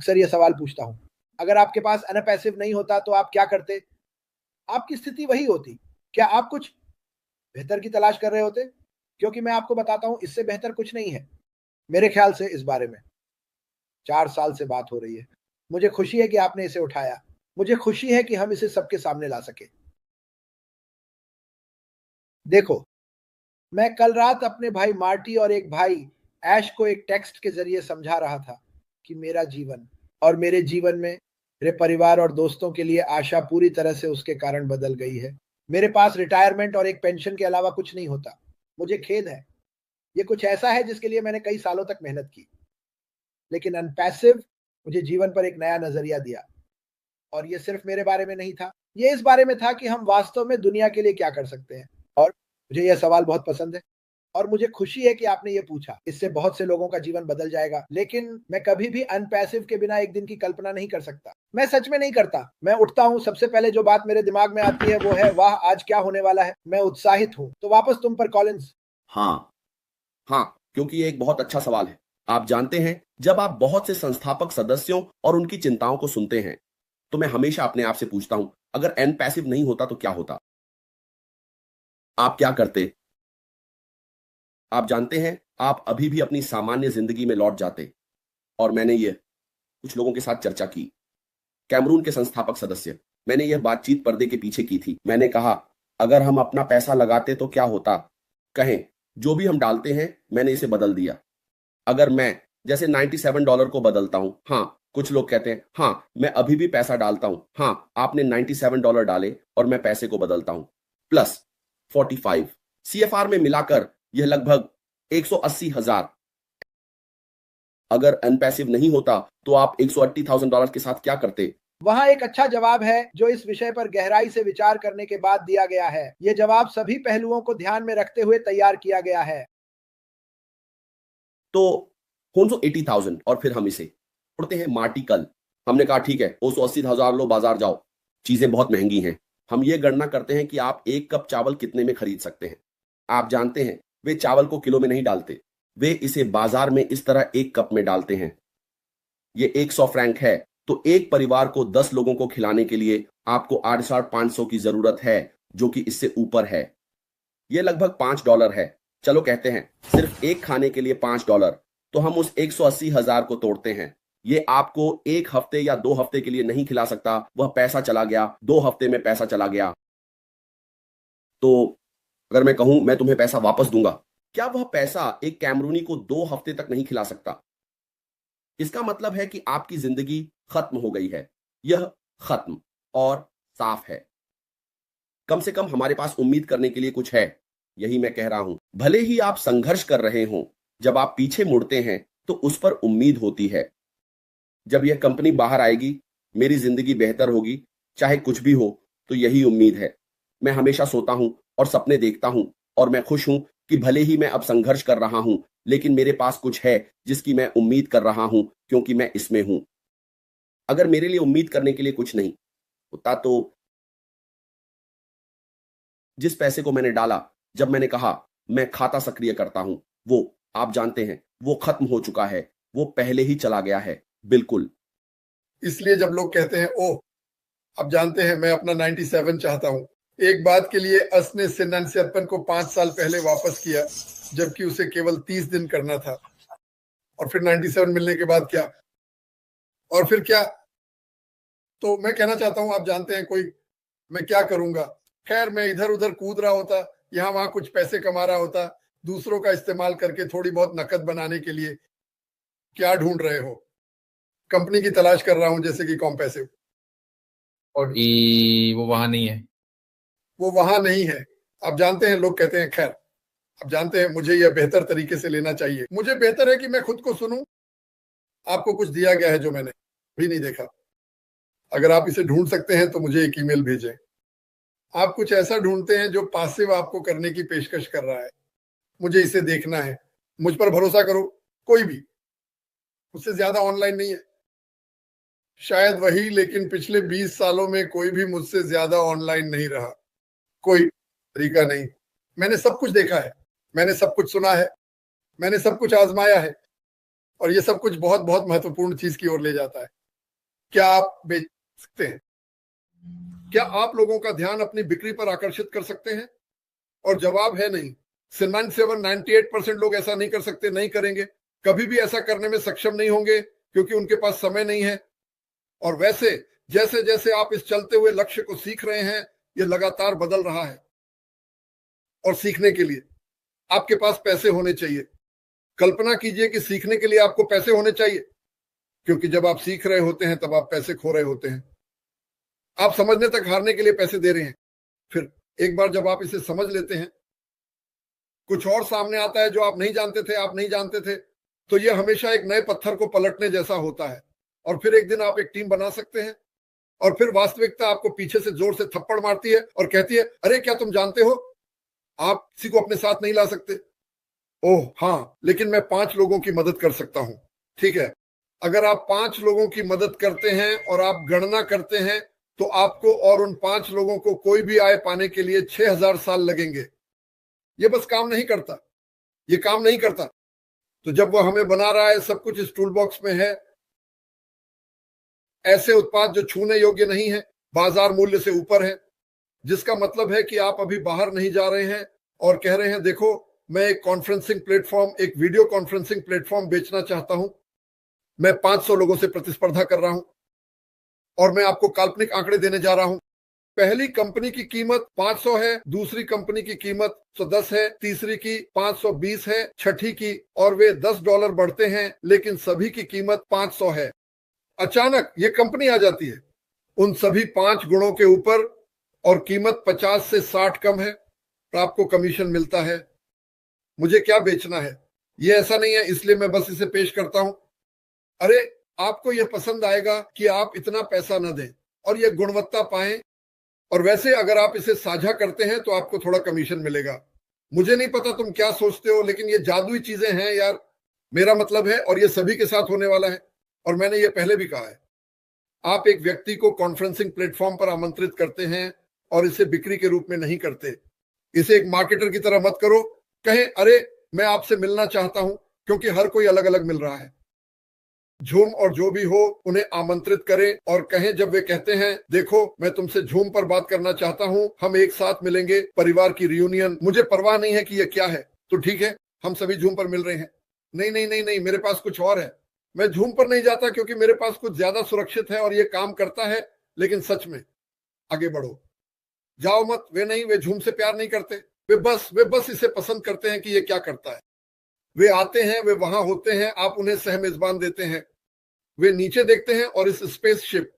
अक्सर ये सवाल पूछता हूँ, अगर आपके पास अनपैसिव नहीं होता तो आप क्या करते? आपकी स्थिति वही होती। क्या आप कुछ बेहतर की तलाश कर रहे होते? क्योंकि मैं आपको बताता हूँ, इससे बेहतर कुछ नहीं है, मेरे ख्याल से इस बारे में। 4 साल से बात हो रही है। मुझे खुशी है कि आपने इसे उठाया। मुझे खुशी है कि हम इसे सबके सामने ला सके। देखो, मैं कल रात अपने भाई मार्टी और एक भाई ऐश को एक टेक्स्ट के ज़रिए समझा रहा था कि मेरा जीवन और मेरे जीवन में मेरे परिवार और दोस्तों के लिए आशा पूरी तरह से उसके कारण बदल गई है। मेरे पास रिटायरमेंट और एक पेंशन के अलावा कुछ नहीं होता। मुझे खेद है। ये कुछ ऐसा है जिसके लिए मैंने कई सालों तक मेहनत की। लेकिन अनपैसिव मुझे जीवन पर एक नया नज़रिया दिया। और ये सिर्फ मेरे बारे में नहीं था, ये इस बारे में था कि हम वास्तव में दुनिया के लिए क्या कर सकते हैं। और मुझे यह सवाल बहुत पसंद है और मुझे खुशी है कि आपने ये पूछा। इससे बहुत से लोगों का जीवन बदल जाएगा, लेकिन मैं कभी भी अनपैसिव के बिना एक दिन की कल्पना नहीं कर सकता। मैं सच में नहीं करता। मैं उठता हूँ, सबसे पहले जो बात मेरे दिमाग में आती है वो है, वाह! आज क्या होने वाला है? मैं उत्साहित हूँ। तो वापस तुम पर कॉलिंस। हाँ, हाँ, क्योंकि ये एक बहुत अच्छा सवाल है। आप जानते हैं, जब आप बहुत से संस्थापक सदस्यों और उनकी चिंताओं को सुनते हैं, तो मैं हमेशा अपने आप से पूछता हूं, अगर एन पैसिव नहीं होता तो क्या होता? आप क्या करते? आप जानते हैं, आप अभी भी अपनी सामान्य जिंदगी में लौट जाते। और मैंने ये कुछ लोगों के साथ चर्चा की। कैमरून के संस्थापक सदस्य, मैंने यह बातचीत पर्दे के पीछे की थी। मैंने कहा, अगर हम अपना पैसा लगाते तो क्या होता? कहें, जो भी हम डालते हैं, मैंने इसे बदल दिया। अगर मैं जैसे $97 को बदलता हूं, हाँ, कुछ लोग कहते हैं, हाँ, मैं अभी भी पैसा डालता हूं। हाँ, आपने $97 डाले और मैं पैसे को बदलता हूं। प्लस 45 सीएफआर में मिलाकर यह लगभग 180,000। अगर अनपैसिव नहीं होता तो आप $180,000 के साथ क्या करते? वहाँ एक अच्छा जवाब है जो इस विषय पर गहराई से विचार करने के बाद दिया गया है। ये जवाब सभी पहलुओं को ध्यान में रखते हुए तैयार किया गया है। तो 180,000 और फिर हम इसे उड़ते हैं मार्टी कल। हमने कहा ठीक है, 280,000 लो, बाजार जाओ, चीजें बहुत महंगी हैं। हम ये गणना करते हैं कि आप एक कप चावल कितने में खरीद सकते हैं। आप जानते हैं, वे चावल को किलो में नहीं डालते, वे इसे बाजार में इस तरह एक कप में डालते हैं। ये 100 फ्रैंक है, तो एक परिवार को 10 लोगों को खिलाने के लिए आपको 8,500 की जरूरत है, जो कि इससे ऊपर है। ये लगभग $5 है। चलो कहते हैं सिर्फ एक खाने के लिए $5, तो हम उस 180,000 को तोड़ते हैं। ये आपको एक हफ्ते या 2 हफ्ते के लिए नहीं खिला सकता। वह पैसा चला गया, 2 हफ्ते में पैसा चला गया। तो अगर मैं कहूं मैं तुम्हें पैसा वापस दूंगा, क्या वह पैसा एक कैमरूनी को 2 हफ्ते तक नहीं खिला सकता? इसका मतलब है कि आपकी जिंदगी खत्म हो गई है। यह खत्म और साफ है। कम से कम हमारे पास उम्मीद करने के लिए कुछ है। यही मैं कह रहा हूं। भले ही आप संघर्ष कर रहे हों, जब आप पीछे मुड़ते हैं तो उस पर उम्मीद होती है। जब यह कंपनी बाहर आएगी, मेरी जिंदगी बेहतर होगी, चाहे कुछ भी हो, तो यही उम्मीद है। मैं हमेशा सोता हूं और सपने देखता हूं, और मैं खुश हूं कि भले ही मैं अब संघर्ष कर रहा हूं, लेकिन मेरे पास कुछ है जिसकी मैं उम्मीद कर रहा हूं, क्योंकि मैं इसमें हूं। अगर मेरे लिए उम्मीद करने के लिए कुछ नहीं होता, तो जिस पैसे को मैंने डाला, जब मैंने कहा मैं खाता सक्रिय करता हूं, वो, आप जानते हैं, वो खत्म हो चुका है। वो पहले ही चला गया है। बिल्कुल। इसलिए जब लोग कहते हैं, ओह, अब जानते हैं मैं अपना 97 चाहता हूं, एक बात के लिए अस ने सिन्नानसियप्पन को 5 साल पहले वापस किया, जबकि उसे केवल 30 दिन करना था। और फिर 97 मिलने के बाद क्या? और फिर क्या? तो मैं कहना चाहता हूं, आप जानते हैं, कोई, मैं क्या करूंगा? खैर, मैं इधर उधर कूद रहा होता, यहाँ वहां कुछ पैसे कमा रहा होता, दूसरों का इस्तेमाल करके थोड़ी बहुत नकद बनाने के लिए। क्या ढूंढ रहे हो? कंपनी की तलाश कर रहा हूं, जैसे कि कॉम्पैसिव। और वो वहां नहीं है। वो वहां नहीं है। आप जानते हैं, लोग कहते हैं, खैर, आप जानते हैं, मुझे यह बेहतर तरीके से लेना चाहिए। मुझे बेहतर है कि मैं खुद को सुनूं। आपको कुछ दिया गया है जो मैंने भी नहीं देखा। अगर आप इसे ढूंढ सकते हैं तो मुझे एक ईमेल भेजें। आप कुछ ऐसा ढूंढते हैं जो पासिव आपको करने की पेशकश कर रहा है। मुझे इसे देखना है। मुझ पर भरोसा करो, कोई भी मुझसे ज्यादा ऑनलाइन नहीं है। शायद वही, लेकिन पिछले 20 सालों में कोई भी मुझसे ज्यादा ऑनलाइन नहीं रहा। कोई तरीका नहीं। मैंने सब कुछ देखा है, मैंने सब कुछ सुना है, मैंने सब कुछ आजमाया है, और ये सब कुछ बहुत बहुत महत्वपूर्ण चीज की ओर ले जाता है। क्या आप बेच सकते हैं? क्या आप लोगों का ध्यान अपनी बिक्री पर आकर्षित कर सकते हैं? और जवाब है नहीं। 98% लोग ऐसा नहीं कर सकते, नहीं करेंगे, कभी भी ऐसा करने में सक्षम नहीं होंगे क्योंकि उनके पास समय नहीं है। और वैसे जैसे जैसे आप इस चलते हुए लक्ष्य को सीख रहे हैं, ये लगातार बदल रहा है। और सीखने के लिए आपके पास पैसे होने चाहिए। कल्पना कीजिए कि सीखने के लिए आपको पैसे होने चाहिए, क्योंकि जब आप सीख रहे होते हैं तब आप पैसे खो रहे होते हैं। आप समझने तक हारने के लिए पैसे दे रहे हैं। फिर एक बार जब आप इसे समझ लेते हैं, कुछ और सामने आता है जो आप नहीं जानते थे, तो यह हमेशा एक नए पत्थर को पलटने जैसा होता है। और फिर एक दिन आप एक टीम बना सकते हैं, और फिर वास्तविकता आपको पीछे से जोर से थप्पड़ मारती है और कहती है, अरे क्या तुम जानते हो, आप किसी को अपने साथ नहीं ला सकते। ओह हाँ, लेकिन मैं 5 लोगों की मदद कर सकता हूं। ठीक है, अगर आप 5 लोगों की मदद करते हैं और आप गणना करते हैं, तो आपको और उन 5 लोगों को कोई भी आय पाने के लिए 6000 साल लगेंगे। ये बस काम नहीं करता, ये काम नहीं करता। तो जब वो हमें बना रहा है, सब कुछ इस टूल बॉक्स में है। ऐसे उत्पाद जो छूने योग्य नहीं है, बाजार मूल्य से ऊपर है, जिसका मतलब है कि आप अभी बाहर नहीं जा रहे हैं और कह रहे हैं, देखो मैं एक कॉन्फ्रेंसिंग प्लेटफॉर्म, एक वीडियो कॉन्फ्रेंसिंग प्लेटफॉर्म बेचना चाहता हूं। मैं 500 लोगों से प्रतिस्पर्धा कर रहा हूं और मैं आपको काल्पनिक आंकड़े देने जा रहा हूं। पहली कंपनी की कीमत 500 है, दूसरी कंपनी की कीमत 110 है, तीसरी की 520 है, छठी की, और वे $10 बढ़ते हैं, लेकिन सभी की कीमत 500 है। अचानक ये कंपनी आ जाती है उन सभी 5 गुणों के ऊपर, और कीमत 50 से 60 कम है, और आपको कमीशन मिलता है। मुझे क्या बेचना है, ये ऐसा नहीं है इसलिए मैं बस इसे पेश करता हूं। अरे आपको यह पसंद आएगा कि आप इतना पैसा न दें और यह गुणवत्ता पाएं, और वैसे अगर आप इसे साझा करते हैं तो आपको थोड़ा कमीशन मिलेगा। मुझे नहीं पता तुम क्या सोचते हो, लेकिन ये जादुई चीजें हैं यार, मेरा मतलब है, और ये सभी के साथ होने वाला है। और मैंने ये पहले भी कहा है, आप एक व्यक्ति को कॉन्फ्रेंसिंग प्लेटफॉर्म पर आमंत्रित करते हैं और इसे बिक्री के रूप में नहीं करते। इसे एक मार्केटर की तरह मत करो। कहें, अरे मैं आपसे मिलना चाहता हूं, क्योंकि हर कोई अलग अलग मिल रहा है। झूम और जो भी हो, उन्हें आमंत्रित करें और कहें, जब वे कहते हैं, देखो मैं तुमसे झूम पर बात करना चाहता हूं, हम एक साथ मिलेंगे, परिवार की रियूनियन, मुझे परवाह नहीं है कि यह क्या है, तो ठीक है हम सभी झूम पर मिल रहे हैं। नहीं नहीं नहीं नहीं, मेरे पास कुछ और है। मैं झूम पर नहीं जाता क्योंकि मेरे पास कुछ ज्यादा सुरक्षित है और ये काम करता है, लेकिन सच में आगे बढ़ो, जाओ मत। वे नहीं, वे झूम से प्यार नहीं करते, वे बस इसे पसंद करते हैं कि ये क्या करता है। वे आते हैं, वे वहां होते हैं, आप उन्हें सह मेजबान देते हैं। वे नीचे देखते हैं और इस स्पेसशिप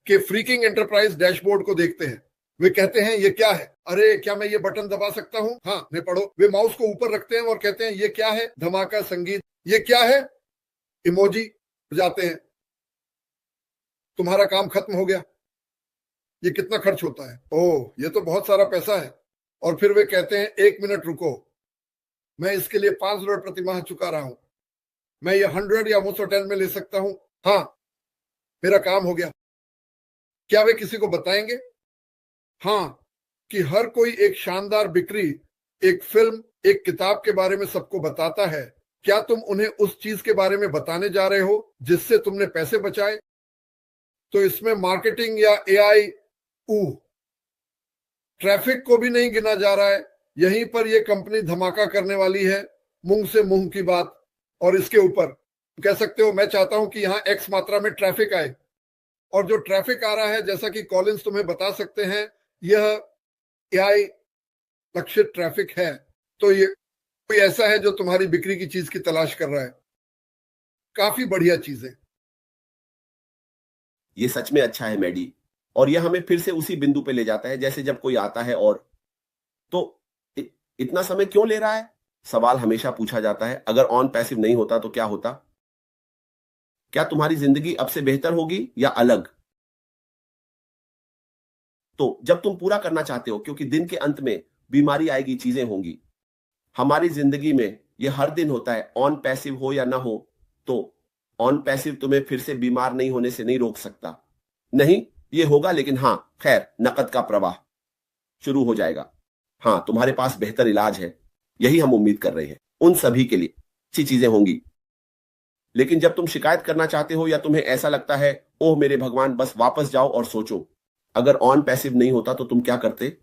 के फ्रीकिंग एंटरप्राइज डैशबोर्ड को देखते हैं। वे कहते हैं, ये क्या है, अरे क्या मैं ये बटन दबा सकता हूं? हाँ, ने पढ़ो। वे माउस को ऊपर रखते हैं और कहते हैं, ये क्या है, धमाका संगीत, ये क्या है, इमोजी जाते हैं। तुम्हारा काम खत्म हो गया। ये कितना खर्च होता है? ओह, ये तो बहुत सारा पैसा है। और फिर वे कहते हैं, 1 मिनट रुको, मैं इसके लिए $5 प्रति माह चुका रहा हूं, मैं ये 100 या 110 में ले सकता हूं। हाँ, मेरा काम हो गया। क्या वे किसी को बताएंगे? हाँ, कि हर कोई एक शानदार बिक्री, एक फिल्म, एक किताब के बारे में सबको बताता है। क्या तुम उन्हें उस चीज के बारे में बताने जा रहे हो जिससे तुमने पैसे बचाए? तो इसमें मार्केटिंग या एआई, ट्रैफिक को भी नहीं गिना जा रहा है। यहीं पर यह कंपनी धमाका करने वाली है, मुंह से मुंह की बात। और इसके ऊपर कह सकते हो, मैं चाहता हूं कि यहां X मात्रा में ट्रैफिक आए, और जो ट्रैफिक आ रहा है, जैसा कि कॉलिंस तुम्हें बता सकते हैं, यह एआई लक्षित ट्रैफिक है। तो ये कोई ऐसा है जो तुम्हारी बिक्री की चीज की तलाश कर रहा है। काफी बढ़िया चीजें। ये सच में अच्छा है मैडी, और यह हमें फिर से उसी बिंदु पे ले जाता है, जैसे जब कोई आता है और तो इतना समय क्यों ले रहा है, सवाल हमेशा पूछा जाता है। अगर ऑन पैसिव नहीं होता तो क्या होता? क्या तुम्हारी जिंदगी अब से बेहतर होगी या अलग? तो जब तुम पूरा करना चाहते हो, क्योंकि दिन के अंत में बीमारी आएगी, चीजें होंगी। हमारी जिंदगी में यह हर दिन होता है, ऑन पैसिव हो या ना हो। तो ऑन पैसिव तुम्हें फिर से बीमार नहीं होने से नहीं रोक सकता। नहीं, ये होगा, लेकिन हां, खैर, नकद का प्रवाह शुरू हो जाएगा। हां, तुम्हारे पास बेहतर इलाज है, यही हम उम्मीद कर रहे हैं। उन सभी के लिए अच्छी चीजें होंगी। लेकिन जब तुम शिकायत करना चाहते हो या तुम्हें ऐसा लगता है ओह मेरे भगवान बस वापस जाओ और सोचो, अगर ऑन पैसिव नहीं होता तो तुम क्या करते?